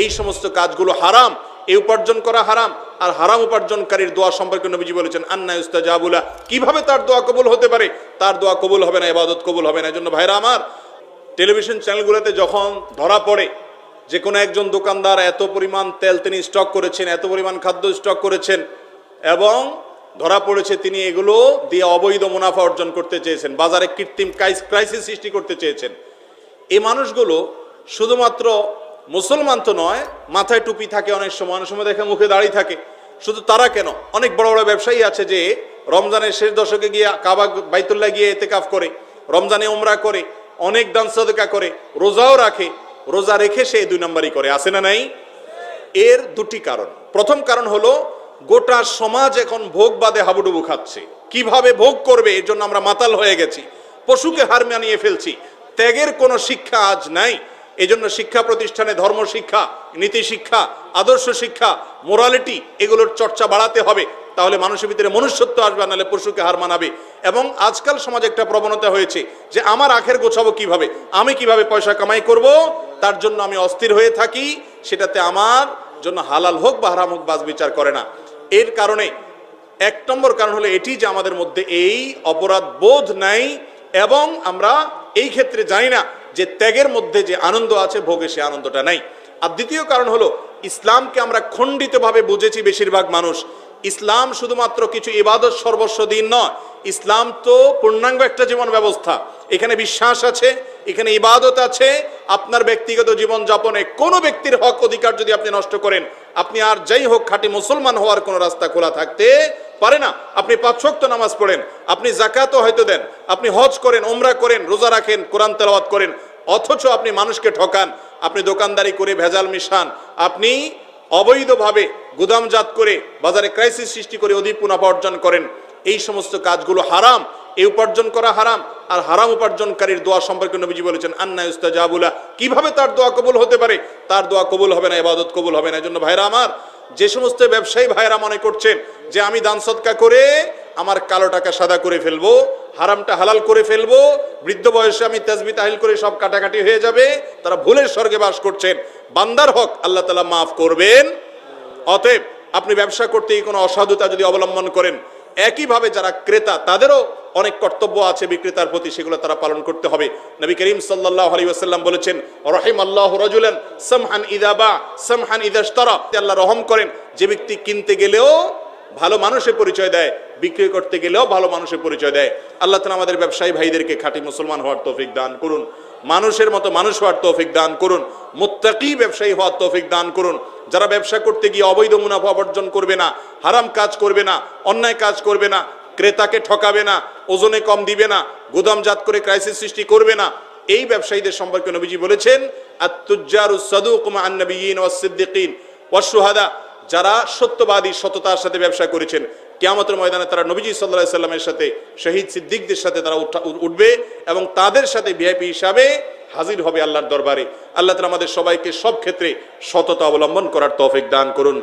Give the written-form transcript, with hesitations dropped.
এই সমস্ত কাজগুলো হারাম, এই উপার্জন করা হারাম। আর হারাম উপার্জনকারীর দোয়া সম্পর্কে নবীজি বলেছেন আন্না ইস্তাজাবুলা, কিভাবে তার দোয়া কবুল হতে পারে? তার দোয়া কবুল হবে না, ইবাদত কবুল হবে না। এজন্য ভাইরা আমার, টেলিভিশন চ্যানেলগুলোতে যখন ধরা পড়ে যে কোনো একজন দোকানদার এত পরিমাণ তেল তিনি স্টক করেছেন, এত পরিমাণ খাদ্য স্টক করেছেন, এবং ধরা পড়েছে তিনি এগুলো দিয়ে অবৈধ মুনাফা অর্জন করতে চেয়েছেন, বাজারে কৃত্রিম ক্রাইসিস সৃষ্টি করতে চেয়েছেন, এই মানুষগুলো শুধুমাত্র মুসলমান তো নয়, মাথায় টুপি থাকে, অনেক সময় দেখে মুখে দাঁড়িয়ে থাকে। শুধু তারা কেন, অনেক বড় বড় ব্যবসায়ী আছে যে রমজানের শেষ দশকে গিয়ে কাবা বাইতুল্লাহ গিয়ে ইতিকাফ করে, রমজানে উমরা করে, অনেক দান সাদকা করে, রোজাও রাখে। রোজা রেখে সে 2 নম্বরই করে, আছে না নাই? এর দুটি কারণ। প্রথম কারণ হলো গোটা সমাজ এখন ভোগ বাদে হাবুডুবু খাচ্ছে। কিভাবে ভোগ করবে এর জন্য আমরা মাতাল হয়ে গেছি, পশুকে হার মানিয়ে ফেলছি। ত্যাগের কোনো শিক্ষা আজ নাই। এজন্য শিক্ষা প্রতিষ্ঠানে ধর্ম শিক্ষা, নীতি শিক্ষা, আদর্শ শিক্ষা, মোরালিটি, এগুলোর চর্চা বাড়াতে হবে। তাহলে মানুষের ভিতরে মনুষ্যত্ব আসবে, নাহলে পশুকে হার মানাবে। এবং আজকাল সমাজে একটা প্রবণতা হয়েছে যে আমার আখের গোছাবো কিভাবে, আমি কিভাবে পয়সা কামাই করব, তার জন্য আমি অস্থির হয়ে থাকি। সেটাতে আমার জন্য হালাল হোক বা হারাম হোক বাজ বিচার করে না। এর কারণে 1 নম্বর কারণ হলো এটি যে আমাদের মধ্যে এই অপরাধ বোধ নাই, এবং আমরা এই ক্ষেত্রে জানি না যে ত্যাগের মধ্যে যে আনন্দ আছে, ভোগে সে আনন্দটা নাই। আর দ্বিতীয় কারণ হলো ইসলামকে আমরা খণ্ডিতভাবে বুঝেছি বেশিরভাগ মানুষ। ইসলাম শুধুমাত্র কিছু ইবাদত সর্বস্ব দিন নয়, ইসলাম তো পূর্ণাঙ্গ একটা জীবন ব্যবস্থা। এখানে বিশ্বাস আছে, এখানে ইবাদত আছে। আপনার ব্যক্তিগত জীবন যাপনে কোনো ব্যক্তির হক অধিকার যদি আপনি নষ্ট করেন, আপনি আর যাই হোক খাঁটি মুসলমান হওয়ার কোনো রাস্তা খোলা থাকতে পারে না। আপনি 5 ওয়াক্ত নামাজ পড়েন, আপনি যাকাতও হয়তো দেন, আপনি হজ করেন, ওমরা করেন, রোজা রাখেন, কোরআন তেলাওয়াত করেন, অথচ আপনি মানুষকে ঠকান, আপনি দোকানদারি করে ভেজাল মিশান, আপনি অবৈধভাবে গুদামজাত করে বাজারে ক্রাইসিস সৃষ্টি করে অধিক মুনাফা অর্জন করেন। এই সমস্ত কাজগুলো হারাম, এই উপার্জন করা হারাম। আর হারাম উপার্জনকারীর দোয়া সম্পর্কে নবীজি বলেছেন আন্না ইস্তাজাবুলা, কিভাবে তার দোয়া কবুল হতে পারে? তার দোয়া কবুল হবে না, ইবাদত কবুল হবে না। এজন্য ভাইরা আমার, যে সমস্ত ব্যবসায়ী ভাইরা মনে করছেন যে আমি দান সদকা করে আমার কালো টাকা সাদা করে ফেলবো, হারামটা হালাল করে ফেলবো, বৃদ্ধ বয়সে আমি তাসবিহ তাহলিল করে সব কাটাকাটি হয়ে যাবে, তারা ভুলের স্বর্গে বাস করছেন। বান্দার হক আল্লাহ তাআলা মাফ করবেন। অতএব আপনি ব্যবসা করতে কোনো অসাধুতা যদি অবলম্বন করেন, একইভাবে যারা ক্রেতা তাদেরও অনেক কর্তব্য আছে বিক্রেতার প্রতি, সেগুলো তারা পালন করতে হবে। নবী করিম সাল্লাল্লাহু আলাইহি ওয়াসাল্লাম বলেছেন রাহিমাল্লাহু রাজুলান সামহান ইযা বা সামহান ইযা ইশতারা, আল্লাহ রহম করেন যে ব্যক্তি কিনতে গেলেও ভালো মানুষের পরিচয় দেয়, বিক্রি করতে গেলেও ভালো মানুষের পরিচয় দেয়। আল্লাহ তাআলা আমাদের ব্যবসায়ী ভাইদেরকে খাঁটি মুসলমান হওয়ার তৌফিক দান করুন, মানুষের মতো মানুষ হওয়ার তৌফিক দান করুন, মুত্তাকি ব্যবসায়ী হওয়ার তৌফিক দান করুন। যারা ব্যবসা করতে গিয়ে অবৈধ মুনাফা অর্জন করবে না, হারাম কাজ করবে না, অন্যায় কাজ করবে না, ক্রেতাকে ঠকাবে না, ওজনে কম দিবে না, গুদামজাত করে ক্রাইসিস সৃষ্টি করবে না, এই ব্যবসায়ীদের সম্পর্কে নবীজি বলেছেন আত-তুজ্জারুস সাদুক মা আন-নাবিয়্যিন ওয়াস-সিদ্দিকিন ওয়াশ-শুহাদা, যারা সত্যবাদী, সততার সাথে ব্যবসা করেছেন, কিয়ামতের ময়দানে তারা নবীজি সাল্লাল্লাহু আলাইহি সাল্লামের সাথে, শহীদ সিদ্দিকদের সাথে তারা উঠবে এবং তাদের সাথে ভিআইপি হিসাবে হাজির হবে আল্লাহর দরবারে। আল্লাহ তাআলা আমাদের সবাইকে সব ক্ষেত্রে সততা অবলম্বন করার তৌফিক দান করুন।